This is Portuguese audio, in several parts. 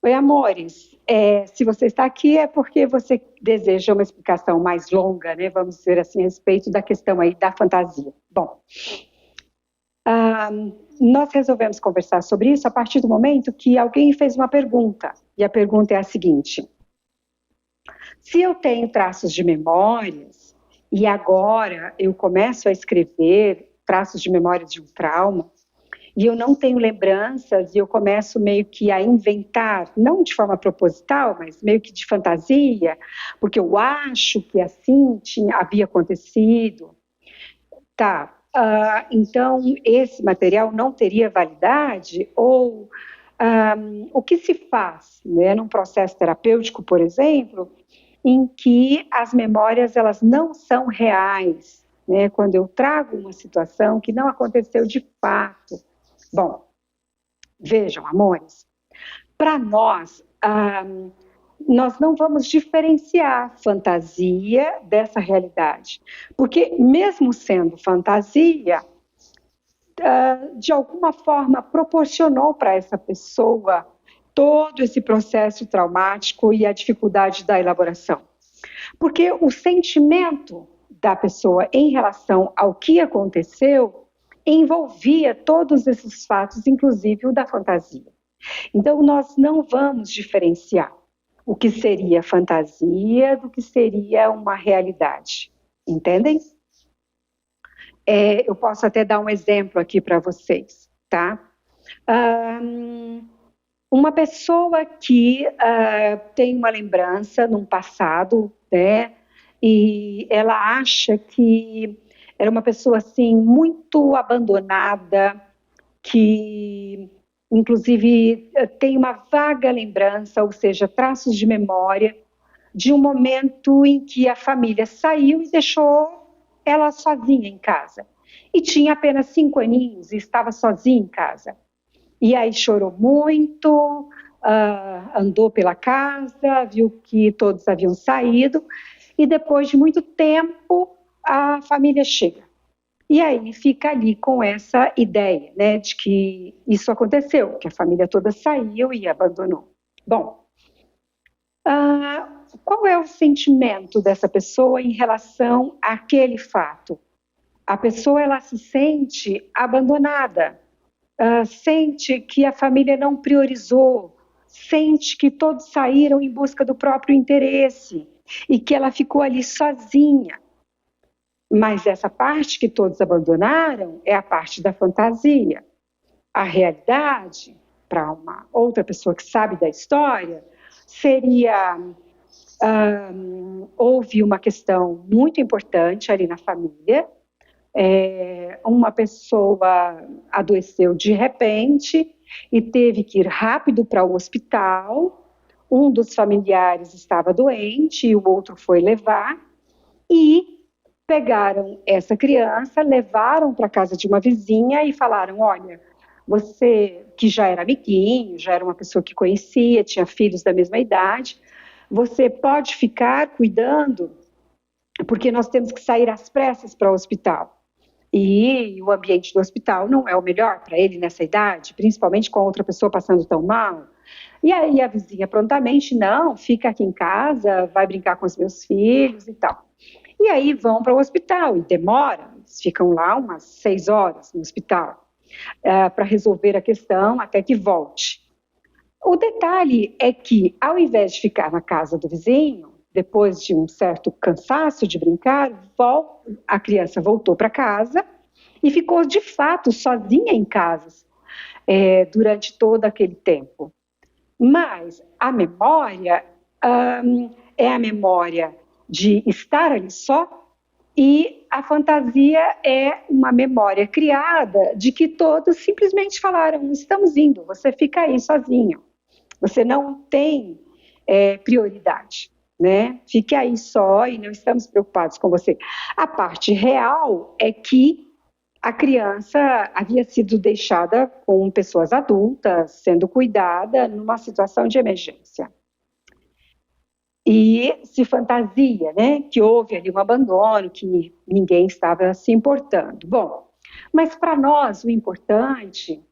Oi, amores. Se você está aqui é porque você deseja uma explicação mais longa, né? Vamos dizer assim, a respeito da questão aí da fantasia. Bom, ah, nós resolvemos conversar sobre isso a partir do momento que alguém fez uma pergunta. E a pergunta é a seguinte: se eu tenho traços de memórias e agora eu começo a escrever traços de memória de um trauma, e eu não tenho lembranças, e eu começo meio que a inventar, não de forma proposital, mas meio que de fantasia, porque eu acho que assim havia acontecido. Tá, então esse material não teria validade? Ou o que se faz, né, num processo terapêutico, por exemplo, em que as memórias elas não são reais, né, quando eu trago uma situação que não aconteceu de fato? Bom, vejam, amores, para nós não vamos diferenciar fantasia dessa realidade, porque mesmo sendo fantasia, de alguma forma proporcionou para essa pessoa todo esse processo traumático e a dificuldade da elaboração. Porque o sentimento da pessoa em relação ao que aconteceu envolvia todos esses fatos, inclusive o da fantasia. Então, nós não vamos diferenciar o que seria fantasia do que seria uma realidade. Entendem? Eu posso até dar um exemplo aqui para vocês, tá? Uma pessoa que tem uma lembrança num passado, né? E ela acha que era uma pessoa assim muito abandonada, que inclusive tem uma vaga lembrança, ou seja, traços de memória de um momento em que a família saiu e deixou ela sozinha em casa. E tinha apenas 5 aninhos e estava sozinha em casa. E aí chorou muito, andou pela casa, viu que todos haviam saído, e depois de muito tempo a família chega. E aí fica ali com essa ideia, né, de que isso aconteceu, que a família toda saiu e abandonou. Bom, qual é o sentimento dessa pessoa em relação àquele fato? A pessoa ela se sente abandonada, sente que a família não priorizou, sente que todos saíram em busca do próprio interesse e que ela ficou ali sozinha. Mas essa parte que todos abandonaram é a parte da fantasia. A realidade, para uma outra pessoa que sabe da história, seria houve uma questão muito importante ali na família. Uma pessoa adoeceu de repente e teve que ir rápido para o hospital. Um dos familiares estava doente e o outro foi levar, e pegaram essa criança, levaram para a casa de uma vizinha e falaram: olha, você que já era amiguinho, já era uma pessoa que conhecia, tinha filhos da mesma idade, você pode ficar cuidando, porque nós temos que sair às pressas para o hospital. E o ambiente do hospital não é o melhor para ele nessa idade, principalmente com outra pessoa passando tão mal. E aí a vizinha prontamente: não, fica aqui em casa, vai brincar com os meus filhos e tal. E aí vão para o hospital e demora, eles ficam lá umas 6 horas no hospital para resolver a questão até que volte. O detalhe é que, ao invés de ficar na casa do vizinho, depois de um certo cansaço de brincar, a criança voltou para casa e ficou de fato sozinha em casa durante todo aquele tempo. Mas a memória é a memória de estar ali só, e a fantasia é uma memória criada de que todos simplesmente falaram: estamos indo, você fica aí sozinho, você não tem prioridade, né? Fique aí só e não estamos preocupados com você. A parte real é que a criança havia sido deixada com pessoas adultas, sendo cuidada numa situação de emergência. E se fantasia, né, que houve ali um abandono, que ninguém estava se importando. Bom, mas para nós o importante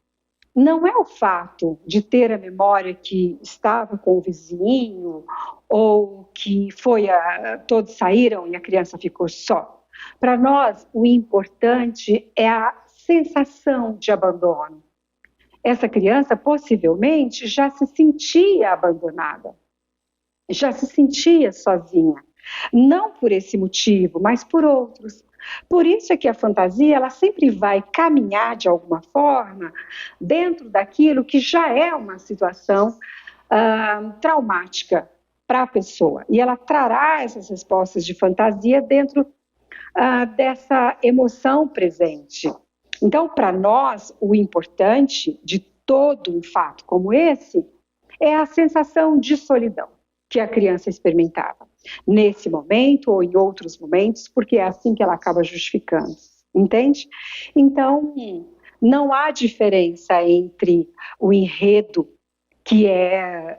não é o fato de ter a memória que estava com o vizinho ou que todos saíram e a criança ficou só. Para nós, o importante é a sensação de abandono. Essa criança possivelmente já se sentia abandonada, já se sentia sozinha. Não por esse motivo, mas por outros. Por isso é que a fantasia ela sempre vai caminhar de alguma forma dentro daquilo que já é uma situação traumática para a pessoa. E ela trará essas respostas de fantasia dentro dessa emoção presente. Então, para nós, o importante de todo um fato como esse é a sensação de solidão que a criança experimentava, nesse momento ou em outros momentos, porque é assim que ela acaba justificando, entende? Então, não há diferença entre o enredo, que é,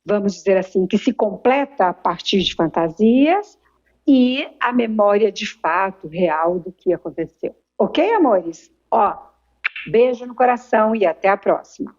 vamos dizer assim, que se completa a partir de fantasias, e a memória de fato, real do que aconteceu. Ok, amores? Ó, beijo no coração e até a próxima.